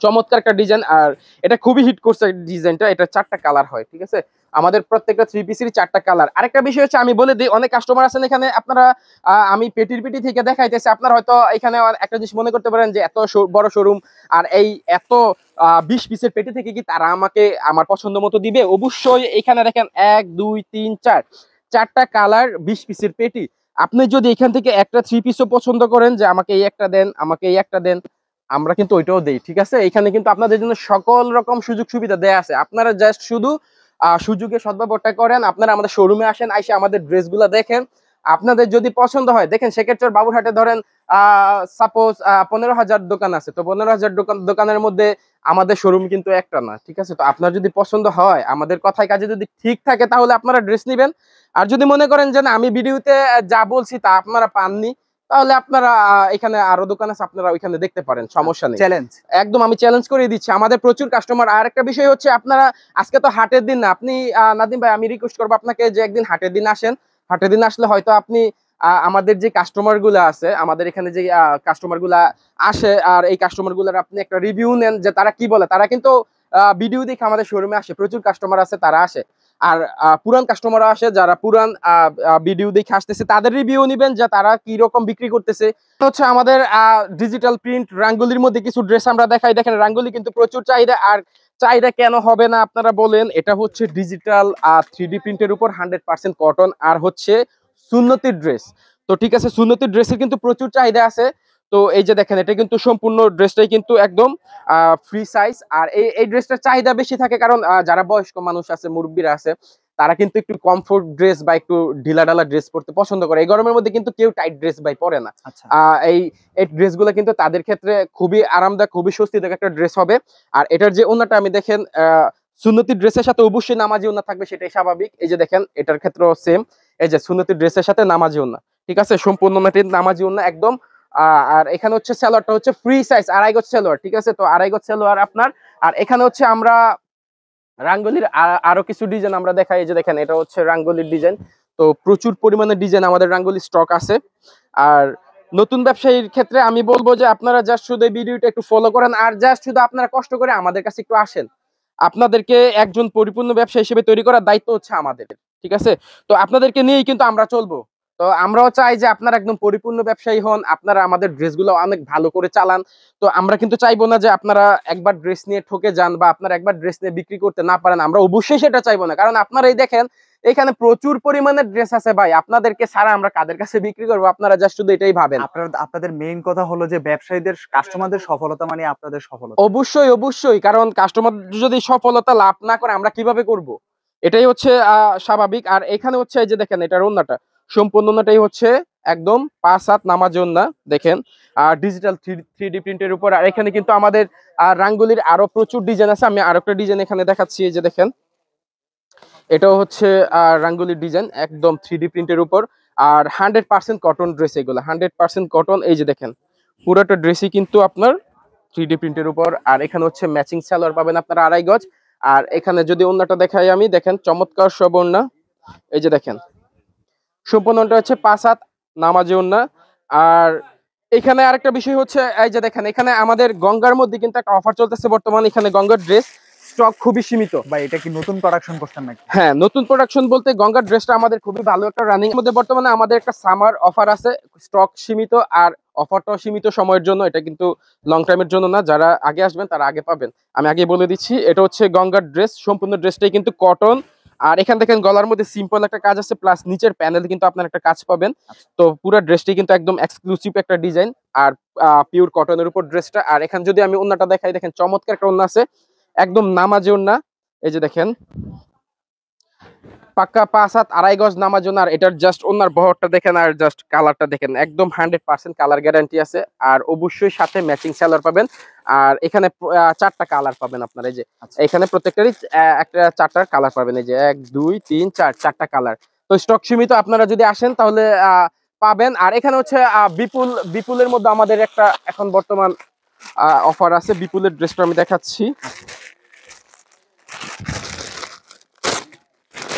চমৎকার একটা ডিজাইন। আর এটা খুবই হিট করছে ডিজাইনটা, এটা 4টা কালার হয়, ঠিক আছে। আমাদের প্রত্যেকটা 3 পিসেরই 4টা কালার। আরেকটা বিষয় হচ্ছে আমি বলে দিই, অনেক কাস্টমার আছেন এখানে, আপনারা আমি পেটি থেকে দেখাইতেছি, আপনারা হয়তো এখানে একটা জিনিস মনে করতে পারেন যে এত বড় শোরুম আর এই এত 20 পিসের পেটি থেকে কি তারা আমাকে আমার পছন্দ মতো দিবে? অবশ্যই এখানে দেখেন 1 2 3 4 4টা কালার 20 পিসের পেটি। আপনি যদি এখান থেকে একটা 3 পিসও পছন্দ করেন যে আমাকে এই একটা দেন, আমাকে এই একটা দেন, আমরা কিন্তু ওইটাও দেই, ঠিক আছে। এখানে কিন্তু আপনাদের জন্য সকল রকম সুযোগ সুবিধা দেয়া আছে। আপনারা জাস্ট শুধু সুযোগের সদ্ব্যবহারটা করেন, আপনারা আমাদের শোরুমে আসেন, আইসে আমাদের ড্রেসগুলো দেখেন, আপনাদের যদি পছন্দ হয়, দেখেন সেক্ষেত্রে বাবুরহাটে ধরেন সাপোজ 15,000 দোকান আছে, তো 15,000 দোকানের মধ্যে আমাদের শোরুম কিন্তু একটা না, ঠিক আছে। তো আপনার যদি পছন্দ হয়, আমাদের কথায় কাজে যদি ঠিক থাকে, তাহলে আপনারা ড্রেস নেবেন। আর যদি মনে করেন যে না আমি ভিডিওতে যা বলছি তা আপনারা পাননি, তাহলে আপনারা এখানে আরো দোকান আছে, আপনারা ওইখানে দেখতে পারেন, সমস্যা নেই। চ্যালেঞ্জ একদম আমি চ্যালেঞ্জ করে দিচ্ছি, আমাদের প্রচুর কাস্টমার। আর একটা বিষয় হচ্ছে, আপনারা আজকে তো হাটের দিন না, আপনি নাদিম ভাই আমি রিকোয়েস্ট করবো আপনাকে যে একদিন হাটের দিন আসেন। হাটের দিন আসলে হয়তো আপনি আমাদের যে কাস্টমার গুলো আছে, আমাদের এখানে যে কাস্টমার গুলা আসে, আর এই কাস্টমার গুলার আপনি একটা রিভিউ নেন যে তারা কি বলে। তারা কিন্তু ভিডিও দেখে আমাদের শোরুমে আসে, প্রচুর কাস্টমার আছে তারা আসে। আর পুরান কাস্টমাররা আসে, যারা পুরান ভিডিও দেখে আসতেছে তাদের রিভিউ নিবেন যে তারা কি রকম বিক্রি করতেছে। হচ্ছে আমাদের ডিজিটাল প্রিন্ট রাঙ্গুলির মধ্যে কিছু ড্রেস আমরা দেখাই, দেখেন রাঙ্গুলি কিন্তু প্রচুর চাহিদা। আর চাহিদা কেন হবে না আপনারা বলেন, এটা হচ্ছে ডিজিটাল 3D প্রিন্টের উপর 100% কটন, আর হচ্ছে সুন্নতির ড্রেস। তো ঠিক আছে, সুন্নতির ড্রেসের কিন্তু প্রচুর চাহিদা আছে। তো এই যে দেখেন, এটা কিন্তু সম্পূর্ণ ড্রেসটাই কিন্তু একদম ফ্রি সাইজ। আর এই ড্রেসটার চাহিদা বেশি থাকে কারণ যারা বয়স্ক মানুষ আছে, মুরব্বীরা আছে, তারা কিন্তু একটু কমফোর্ট ড্রেস বা একটু ঢিলাঢালা ড্রেস পরতে পছন্দ করে। এই গরমের মধ্যে কিন্তু কেউ টাইট ড্রেস ভাই পরে না। এই ড্রেসগুলো কিন্তু তাদের ক্ষেত্রে খুবই আরামদায়ক, খুবই স্বস্তিদায়ক একটা ড্রেস হবে। আর এটার যে ওন্নাটা আমি দেখেন, সুন্নতি ড্রেসের সাথে অবশ্যই নামাজি ওন্না থাকবে, সেটাই স্বাভাবিক। এই যে দেখেন এটার ক্ষেত্রেও সেম, এই যে সুন্নতি ড্রেসের সাথে নামাজি ওন্না, ঠিক আছে, সম্পূর্ণ নামাজি ওন্না একদম। আর এখানে হচ্ছে সালোয়ারটা হচ্ছে ফ্রি সাইজ, আড়াই গজ সালোয়ার, ঠিক আছে। তো আড়াই গজ সালোয়ার আপনার। আর এখানে হচ্ছে আমরা রাঙ্গলির আরো কিছু ডিজাইন আমরা দেখাই। এই যে দেখেন, এটা হচ্ছে রাঙ্গলির ডিজাইন। তো প্রচুর পরিমাণে ডিজাইন আমাদের রাঙ্গলি স্টক আছে। আর নতুন ব্যবসায়ীর ক্ষেত্রে আমি বলবো যে আপনারা জাস্ট শুধু এই ভিডিওটা একটু ফলো করেন, আর জাস্ট শুধু আপনারা কষ্ট করে আমাদের কাছে একটু আসেন। আপনাদেরকে একজন পরিপূর্ণ ব্যবসায়ী হিসেবে তৈরি করার দায়িত্ব হচ্ছে আমাদের, ঠিক আছে। তো আপনাদেরকে নিয়েই কিন্তু আমরা চলবো। তো তো আমরাও চাই যে আপনারা একদম পরিপূর্ণ ব্যবসায়ী হন, আপনারা আমাদের ড্রেসগুলো অনেক ভালো করে চালান। তো আমরা কিন্তু চাইবো না যে আপনারা একবার ড্রেস নিয়ে ঠকে যান বা আপনারা একবার ড্রেস নিয়ে বিক্রি করতে না পারেন, আমরা অবশ্যই সেটা চাইবো না। কারণ আপনারা এই দেখেন এখানে প্রচুর পরিমাণে ড্রেস আছে ভাই, আপনাদেরকে ছাড়া আমরা কাদের কাছে বিক্রি করবো, আপনারা জাস্ট শুধু এটাই ভাবেন। আপনাদের মেইন কথা হলো যে ব্যবসায়ীদের কাস্টমারদের সফলতা মানে আপনাদের সফলতা। অবশ্যই অবশ্যই, কারণ কাস্টমার যদি সফলতা লাভ না করে আমরা কিভাবে করব, এটাই হচ্ছে স্বাভাবিক। আর এখানে হচ্ছে এই যে দেখেন এটার ওন্নাটা, সম্পূর্ণ ওন্নাটাই হচ্ছে একদম 5 হাত নামাজ ওন্না দেখেন, আর ডিজিটাল 3D প্রিন্টের উপর। আর এখানে কিন্তু আমাদের রাঙ্গুলির আরো প্রচুর ডিজাইন আছে, আমি আরো একটা ডিজাইন এখানে দেখাচ্ছি। এই যে দেখেন এটাও হচ্ছে রাঙ্গুলির ডিজাইন, একদম 3D প্রিন্টের উপর। আর 100% কটন ড্রেস, এগুলো 100% কটন। এই যে দেখেন পুরোটা ড্রেসই কিন্তু আপনার 3D প্রিন্টের উপর। আর এখানে হচ্ছে ম্যাচিং সালোয়ার পাবেন আপনারা 2.5 গজ। আর এখানে যদি ওন্নাটা দেখাই আমি, দেখেন চমৎকার সব ওন্না। এই যে দেখেন সম্পূর্ণটা হচ্ছে 5 হাত নামাজি ওন্না। আর এখানে আরেকটা বিষয় হচ্ছে এই যে দেখেন এখানে আমাদের গঙ্গার মধ্যে কিন্তু একটা অফার চলতেছে বর্তমানে, এখানে গঙ্গার ড্রেস স্টক খুবই সীমিত। ভাই এটা কি নতুন প্রোডাকশন করছেন নাকি? হ্যাঁ, নতুন প্রোডাকশন বলতে গঙ্গার ড্রেসটা আমাদের খুবই ভালো একটা রানিং মধ্যে বর্তমানে আমাদের একটা সামার অফার আছে, স্টক সীমিত। আর অফারটাও সীমিত সময়ের জন্য, এটা কিন্তু লং টাইমের জন্য না, যারা আগে আসবেন তারা আগে পাবেন। আমি আগে বলে দিচ্ছি, এটা হচ্ছে গঙ্গার ড্রেস, সম্পূর্ণ ড্রেসটাই কিন্তু কটন। আর এখান দেখেন গলার মধ্যে সিম্পল একটা কাজ আছে, প্লাস নিচের প্যানেল কিন্তু আপনার একটা কাজ পাবেন। তো পুরো ড্রেসটি কিন্তু একদম এক্সক্লুসিভ একটা ডিজাইন, আর পিওর কটনের উপর ড্রেসটা। আর এখানে যদি আমি ওন্নাটা দেখাই, দেখেন চমৎকার একটা ওন্না আছে, একদম নামাজি ওন্না। এই যে দেখেন পাক্কা 5 হাত 2.5 গজ নামার জন্য। আর এটার জাস্ট ওনার বহরটা দেখেন, আর জাস্ট কালারটা দেখেন, একদম 100% কালার গ্যারান্টি আছে। আর অবশ্যই সাথে ম্যাচিং সালোয়ার পাবেন। আর এখানে 4টা কালার পাবেন আপনারা। এই যে এখানে প্রত্যেকটারই একটা 4টা কালার পাবেন, এই যে 1 2 3 4 4টা কালার। তো স্টক সীমিত, আপনারা যদি আসেন তাহলে পাবেন। আর এখানে হচ্ছে বিপুলের মধ্যে আমাদের একটা এখন বর্তমান অফার আছে। বিপুলের ড্রেসটা আমি দেখাচ্ছি।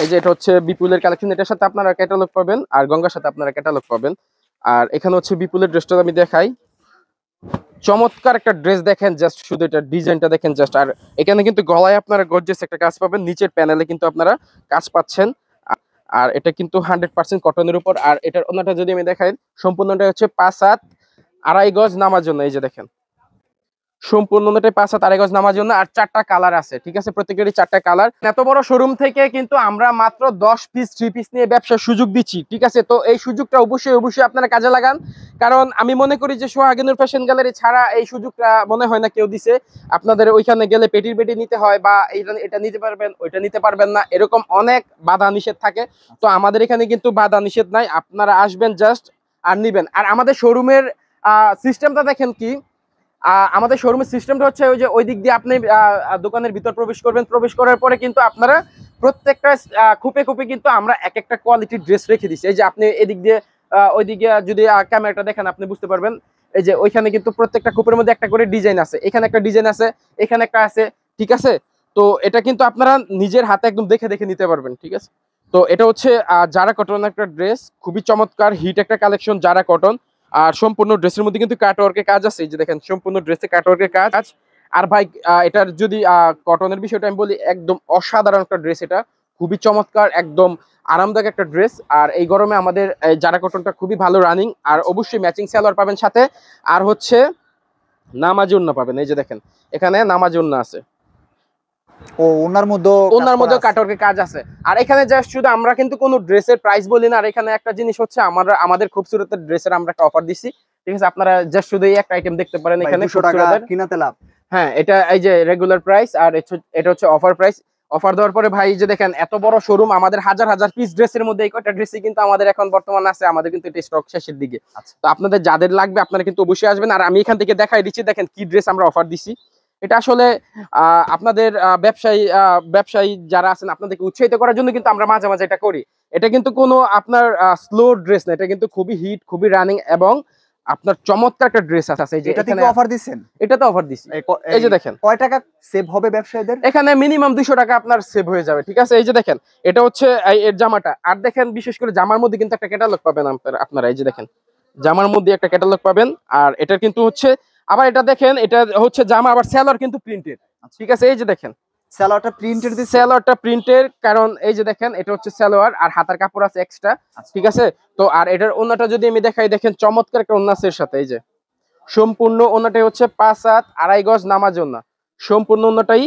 এই যে এটা হচ্ছে বিপুলের কালেকশন, এটার সাথে আপনারা ক্যাটালগ পাবেন, আর গঙ্গার সাথে আপনারা ক্যাটালগ পাবেন। আর এখানে হচ্ছে বিপুলের ড্রেসটা আমি দেখাই, চমৎকার একটা ড্রেস দেখেন, জাস্ট শুধু এটা ডিজাইনটা দেখেন জাস্ট। আর এখানে কিন্তু গলায় আপনারা গর্জিয়াস একটা কাজ পাবেন, নিচের প্যানেলে কিন্তু আপনারা কাজ পাচ্ছেন। আর এটা কিন্তু 100% কটনের উপর। আর এটার ওন্নাটা যদি আমি দেখাই, সম্পূর্ণটা হচ্ছে 5 হাত 2.5 গজ নামার জন্য। এই যে দেখেন সম্পূর্ণটাই 5 হাত 2.5 গজ নামার জন্য। আর 4টা কালার আছে, ঠিক আছে, প্রত্যেকেরই 4টা কালার। এত বড় শোরুম থেকে কিন্তু আমরা মাত্র 10 পিস 3 পিস নিয়ে ব্যবসার সুযোগ দিচ্ছি, ঠিক আছে। তো এই সুযোগটা অবশ্যই আপনারা কাজে লাগান, কারণ আমি মনে করি যে সোহাগেনুর ফ্যাশন গ্যালারি ছাড়া এই সুযোগটা মনে হয় না কেউ দিছে। আপনাদের ওইখানে গেলে পেটির পেটি নিতে হয়, বা এটা নিতে পারবেন ওইটা নিতে পারবেন না, এরকম অনেক বাধা নিষেধ থাকে। তো আমাদের এখানে কিন্তু বাধা নিষেধ নাই, আপনারা আসবেন জাস্ট আর নিবেন। আর আমাদের শোরুমের সিস্টেমটা দেখেন কি, আমাদের শোরুমের সিস্টেমটা হচ্ছে ওই যে ওই দিক দিয়ে আপনি দোকানের ভিতর প্রবেশ করবেন, প্রবেশ করার পরে কিন্তু আপনারা প্রত্যেকটা খুপে খুপে কিন্তু আমরা এক একটা কোয়ালিটির ড্রেস রেখে দিচ্ছি। এই যে আপনি এদিক দিয়ে ওইদিকে যদি ক্যামেরাটা দেখেন আপনি বুঝতে পারবেন, এই যে ওইখানে কিন্তু প্রত্যেকটা খুপের মধ্যে একটা করে ডিজাইন আছে, এখানে একটা ডিজাইন আছে, এখানে একটা আছে, ঠিক আছে। তো এটা কিন্তু আপনারা নিজের হাতে একদম দেখে দেখে নিতে পারবেন, ঠিক আছে। তো এটা হচ্ছে জারা কটন একটা ড্রেস, খুবই চমৎকার হিট একটা কালেকশন জারা কটন। আর সম্পূর্ণ ড্রেসের মধ্যে কিন্তু কাটওয়ার্কের কাজ আছে, এই যে দেখেন সম্পূর্ণ ড্রেসে কাটওয়ার্কের কাজ। আর ভাই এটার যদি কটনের বিষয়টা আমি বলি, একদম অসাধারণ একটা ড্রেস, এটা খুবই চমৎকার, একদম আরামদায়ক একটা ড্রেস। আর এই গরমে আমাদের জারা কটনটা খুবই ভালো রানিং। আর অবশ্যই ম্যাচিং সালোয়ার পাবেন সাথে, আর হচ্ছে নামাজি ওন্না পাবেন। এই যে দেখেন এখানে নামাজি ওন্না আছে, ওনার মধ্যে কাটওয়ার্কের কাজ আছে। আর এখানে জাস্ট শুধু আমরা কিন্তু কোনো ড্রেসের প্রাইস বলি না। আর এখানে একটা জিনিস হচ্ছে আমাদের খুবসুরতের ড্রেসের আমরা একটা অফার দিচ্ছি, ঠিক আছে। আপনারা জাস্ট শুধু এই একটা আইটেম দেখতে পারেন এখানে, 200 টাকা কিনাতে লাভ। হ্যাঁ, এটা এই যে রেগুলার প্রাইস, আর এটা হচ্ছে অফার প্রাইস। অফার দেওয়ার পরে ভাই যে দেখেন এত বড় শোরুম, আমাদের হাজার হাজার পিস ড্রেসের মধ্যে এই কয়টা ড্রেসই কিন্তু আমাদের এখন বর্তমান আছে, আমাদের কিন্তু এটা স্টক শেষের দিকে। তো আপনাদের যাদের লাগবে আপনারা কিন্তু অবশ্যই আসবেন। আর আমি এখান থেকে দেখাই দিচ্ছি, দেখেন কি ড্রেস আমরা অফার দিছি। এটা আসলে আপনাদের ব্যবসায়ী যারা আছেন আপনাদেরকে উৎসাহিত করার জন্য কিন্তু আমরা মাঝে মাঝে এটা করি। এটা কিন্তু কোনো আপনার স্লো ড্রেস না, এটা কিন্তু খুবই হিট, খুবই রানিং, এবং আপনার চমৎকার একটা ড্রেস আছে। এই যে এটাতে কি অফার দিবেন? এটাতে অফার দিছি। এই যে দেখেন কয় টাকা সেভ হবে ব্যবসায়ীদের? এখানে মিনিমাম 200 টাকা আপনার সেভ হয়ে যাবে, ঠিক আছে। এই যে দেখেন এটা হচ্ছে এর জামাটা। আর দেখেন বিশেষ করে জামার মধ্যে কিন্তু একটা ক্যাটালগ পাবেন আপনারা। এই যে দেখেন জামার মধ্যে একটা ক্যাটালগ পাবেন। আর এটা কিন্তু হচ্ছে আবার এটা দেখেন, এটা হচ্ছে জামা, আবার সেলর কিন্তু প্রিন্টেড, ঠিক আছে। এই যে দেখেন সালোয়ারটা প্রিন্টের দিছে? সালোয়ারটা প্রিন্টের, কারণ এই যে দেখেন এটা হচ্ছে সালোয়ার আর হাতার কাপড় আছে এক্সট্রা, ঠিক আছে। তো আর এটার ওন্নাটা যদি আমি দেখাই, দেখেন চমৎকার একটা ওন্না আছে এর সাথে। এই যে সম্পূর্ণ ওন্নাটাই হচ্ছে 5 হাত 2.5 গজ নামার জন্য, সম্পূর্ণ ওন্নাটাই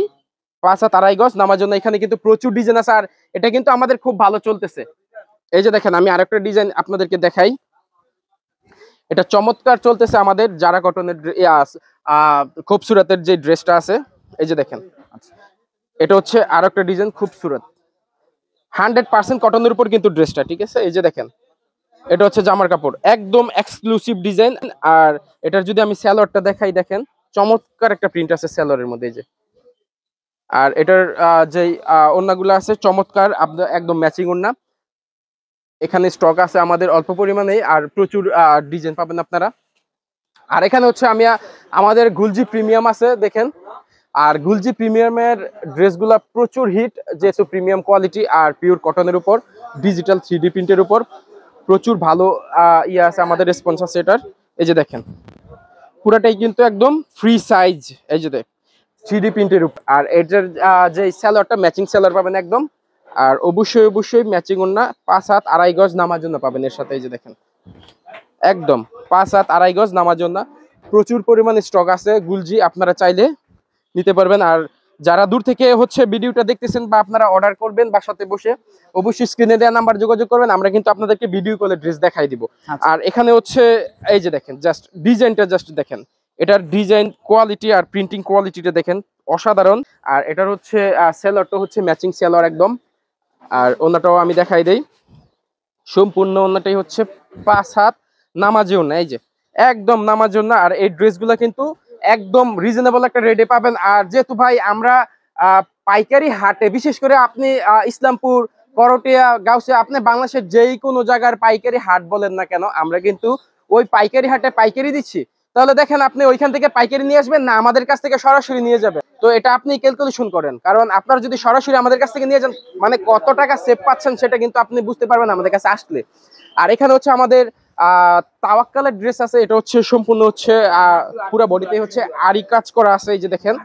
5 হাত 2.5 গজ নামার জন্য। এখানে কিন্তু প্রচুর ডিজাইন আছে আর এটা কিন্তু আমাদের খুব ভালো চলতেছে। এই যে দেখেন আমি আরেকটা ডিজাইন আপনাদেরকে দেখাই, এটা চমৎকার চলতেছে আমাদের জারা কটনের খুবসুরতের যে ড্রেসটা আছে। এই যে দেখেন এটা হচ্ছে আরেকটা ডিজাইন খুবসুরত, 100% কটনের উপর কিন্তু ড্রেসটা, ঠিক আছে। এই যে দেখেন এটা হচ্ছে জামার কাপড়, একদম এক্সক্লুসিভ ডিজাইন। আর এটার যদি আমি সালোয়ারটা দেখাই, দেখেন চমৎকার একটা প্রিন্ট আছে সালোয়ারের মধ্যে। এই যে আর এটার যে ওড়নাগুলো আছে চমৎকার, আপনার একদম ম্যাচিং ওড়না। এখানে স্টক আছে আমাদের অল্প পরিমাণে আর প্রচুর ডিজাইন পাবেন আপনারা। আর এখানে হচ্ছে আমি আমাদের গুলজি প্রিমিয়াম আছে দেখেন, আর গুলজি প্রিমিয়ামের ড্রেসগুলা প্রচুর হিট, যেহেতু প্রিমিয়াম কোয়ালিটি আর পিওর কটনের উপর ডিজিটাল 3D প্রিন্টের উপর প্রচুর ভালো ইয়ে আছে, আমাদের রেসপন্স আছে এটার। এই যে দেখেন পুরাটাই কিন্তু একদম ফ্রি সাইজ, এই যে দেখ 3D প্রিন্টের উপর। আর এটার যে সালোয়ারটা ম্যাচিং সালোয়ার পাবেন একদম, আর অবশ্যই ম্যাচিং ওড়না 5 হাত 2.5 গজ নামার জন্য পাবেন এর সাথে। এই যে দেখেন একদম 5 হাত 2.5 গজ নামার জন্য প্রচুর পরিমাণে স্টক আছে গুলজি, আপনারা চাইলে নিতে পারবেন। আর যারা দূর থেকে হচ্ছে ভিডিওটা দেখতেছেন বা আপনারা অর্ডার করবেন বাসাতে বসে, অবশ্যই স্ক্রিনে দেওয়া নাম্বার যোগাযোগ করবেন, আমরা কিন্তু আপনাদেরকে ভিডিও কলে ড্রেস দেখাই দিব। আর এখানে হচ্ছে এই যে দেখেন জাস্ট ডিজাইনটা জাস্ট দেখেন, এটার ডিজাইন কোয়ালিটি আর প্রিন্টিং কোয়ালিটিটা দেখেন অসাধারণ। আর এটার হচ্ছে সেলরটা হচ্ছে ম্যাচিং সেলর একদম। আর ওনাটাও আমি দেখাই দেই, সম্পূর্ণ ওনাটাই হচ্ছে 5 হাত নামাজি ওনা, এই যে একদম নামাজি ওনা। আর এই ড্রেসগুলো কিন্তু একদম রিজনেবল একটা রেটে পাবেন। আর যেহেতু ভাই আমরা পাইকারি হাটে, বিশেষ করে আপনি ইসলামপুর, করটিয়া, গাউসিয়া, আপনি বাংলাদেশের যেই কোনো জায়গার পাইকারি হাট বলেন না কেন, আমরা কিন্তু ওই পাইকারি হাটে পাইকারি দিচ্ছি। তাহলে দেখেন আপনি ওইখান থেকে পাইকারি নিয়ে আসবেন না আমাদের কাছ থেকে সরাসরি নিয়ে যাবেন, তো এটা আপনি ক্যালকুলেশন করেন। কারণ আপনারা যদি সরাসরি আমাদের কাছ থেকে নিয়ে যান, মানে কত টাকা সেভ পাচ্ছেন সেটা কিন্তু আপনি বুঝতে পারবেন আমাদের কাছে আসলে। আর এখানে হচ্ছে আমাদের তাওয়াক্কালের ড্রেস আছে, এটা হচ্ছে সম্পূর্ণ হচ্ছে পুরো বডিতে হচ্ছে আরি কাজ করা আছে। এই যে দেখেন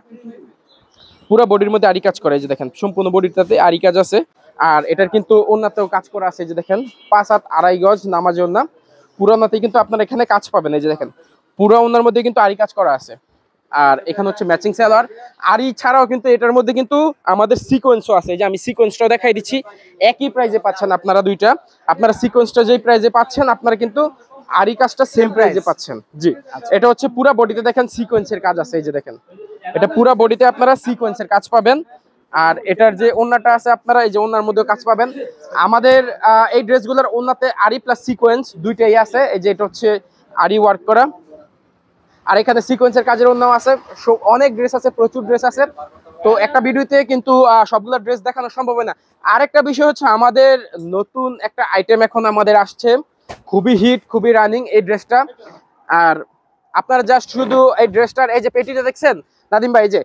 পুরো বডির মধ্যে আরি কাজ করা, এই যে দেখেন সম্পূর্ণ বডিটাতে আরি কাজ আছে। আর এটার কিন্তু ওন্নাতেও কাজ করা আছে, এই যে দেখেন 5 হাত 2.5 গজ নামাজি ওন্না, পুরো ওন্নাতে কিন্তু আপনারা এখানে কাজ পাবেন। এই যে দেখেন পুরো ওন্নার মধ্যে কিন্তু আরি কাজ করা আছে। আর এখানে হচ্ছে ম্যাচিং সালোয়ার, আরি ছাড়াও কিন্তু এটার মধ্যে কিন্তু আমাদের সিকোয়েন্সও আছে। এই যে আমি সিকোয়েন্সটাও দেখাই দিচ্ছি, একই প্রাইজে পাচ্ছেন আপনারা দুইটা। আপনারা সিকোয়েন্সটা যেই প্রাইজে পাচ্ছেন, আপনারা কিন্তু আরি কাজটা সেম প্রাইজে পাচ্ছেন। জি, এটা হচ্ছে পুরো বডিতে দেখেন সিকোয়েন্সের কাজ আছে। এই যে দেখেন এটা পুরো বডিতে আপনারা সিকোয়েন্সের কাজ পাবেন। আর এটার যে ওন্নাটা আছে আপনারা এই যে ওন্নার মধ্যে কাজ পাবেন। আমাদের এই ড্রেসগুলোর ওন্নাতে আরি প্লাস সিকোয়েন্স দুইটাই আছে। এই যে এটা হচ্ছে আরি ওয়ার্ক করা, আর এখানে সিকোয়েন্সের কাজের অন্যও আছে। অনেক ড্রেস আছে, প্রচুর ড্রেস আছে, তো একটা ভিডিওতে কিন্তু সবগুলো ড্রেস দেখানো সম্ভব হয় না। আরেকটা বিষয় হচ্ছে আমাদের নতুন একটা আইটেম এখন আমাদের আসছে, খুবই হিট, খুবই রানিং এই ড্রেসটা। আর আপনারা জাস্ট শুধু এই ড্রেসটার এই যে পেটিটা দেখছেন নাদিম ভাই, এই যে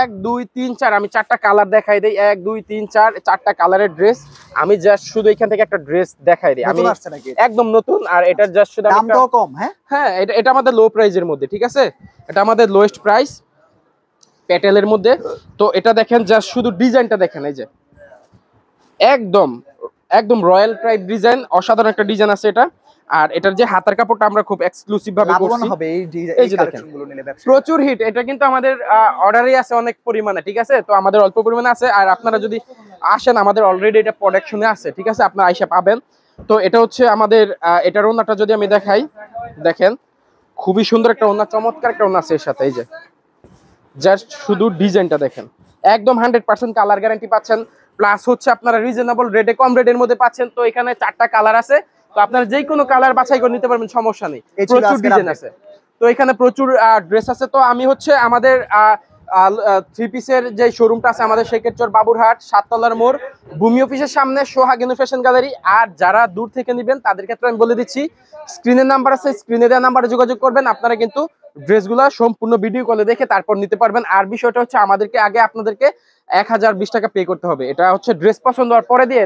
1 2 3 4 আমি 4টা কালার দেখাই দেই, 1 2 3 4 4টা কালারের ড্রেস। আমি জাস্ট শুধু এখান থেকে একটা ড্রেস দেখাই দিই, আমি একদম নতুন। আর এটা জাস্ট শুধু দামটাও কম। হ্যাঁ এটা আমাদের লো প্রাইজের মধ্যে, ঠিক আছে, এটা আমাদের লোয়েস্ট প্রাইস প্যাটেলের মধ্যে। তো এটা দেখেন জাস্ট শুধু ডিজাইনটা দেখেন, এই যে একদম রয়্যাল টাইপ ডিজাইন, অসাধারণ একটা ডিজাইন আছে এটা। আর এটার যে হাতার কাপড়টা আমরা খুব এক্সক্লুসিভ ভাবে করছি, এই যে দেখেন প্রচুর হিট। এটা কিন্তু আমাদের অর্ডারই আছে অনেক পরিমাণে, ঠিক আছে, তো আমাদের অল্প পরিমাণে আছে। আর আপনারা যদি আসেন আমাদের অলরেডি এটা প্রোডাকশনে আছে, ঠিক আছে, আপনারা আইসা পাবেন। তো এটা হচ্ছে আমাদের এটার ওন্নাটা যদি আমি দেখাই, দেখেন খুবই সুন্দর একটা ওন্না, চমৎকার একটা ওন্না আছে এর সাথে। এই যে জাস্ট শুধু ডিজাইনটা দেখেন, একদম 100% কালার গ্যারান্টি পাচ্ছেন, প্লাস হচ্ছে আপনারা রিজনেবল রেটে, কম রেটের মধ্যে পাচ্ছেন। তো এখানে 4টা কালার আছে, তো আপনারা যে কোনো কালার বাছাই করে নিতে পারবেন, সমস্যা নেই, প্রচুর ডিজাইন আছে। তো এখানে প্রচুর ড্রেস আছে। তো আমি হচ্ছে আমাদের 3 পিসের যে শোরুমটা আছে আমাদের শেখেরচর বাবুরহাট 7 তলার মোড়, ভূমি অফিসের সামনে সোহাগিনু ফ্যাশন গ্যালারি। আর যারা দূর থেকে নেবেন তাদের ক্ষেত্রে আমি বলে দিচ্ছি, স্ক্রিনের নাম্বার আছে, স্ক্রিনে দেওয়া নাম্বারে যোগাযোগ করবেন, আপনারা কিন্তু ড্রেসগুলো সম্পূর্ণ ভিডিও কলে দেখে তারপর নিতে পারবেন। আর বিষয়টা হচ্ছে আমাদেরকে আগে আপনাদেরকে 1020 টাকা পে করতে হবে। এটা হচ্ছে ড্রেস পছন্দ হওয়ার পরে দিয়ে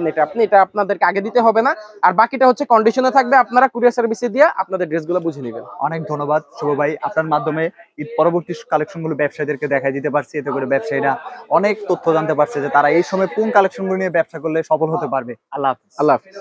এটা আপনাদেরকে আগে দিতে হবে না। আর বাকিটা হচ্ছে কন্ডিশনে থাকবে, আপনারা কুরিয়ার সার্ভিসে দিয়ে আপনাদের ড্রেসগুলো বুঝে নেবেন। অনেক ধন্যবাদ শুভ ভাই, আপনার মাধ্যমে ঈদ পরবর্তী কালেকশনগুলো ব্যবসায়ীদেরকে দেখাই দিতে পারছি। এতে করে ব্যবসায়ীরা অনেক তথ্য জানতে পারছে যে তারা এই সময় কোন কালেকশনগুলো নিয়ে ব্যবসা করলে সফল হতে পারবে। আল্লাহ হাফেজ। আল্লাহ হাফেজ।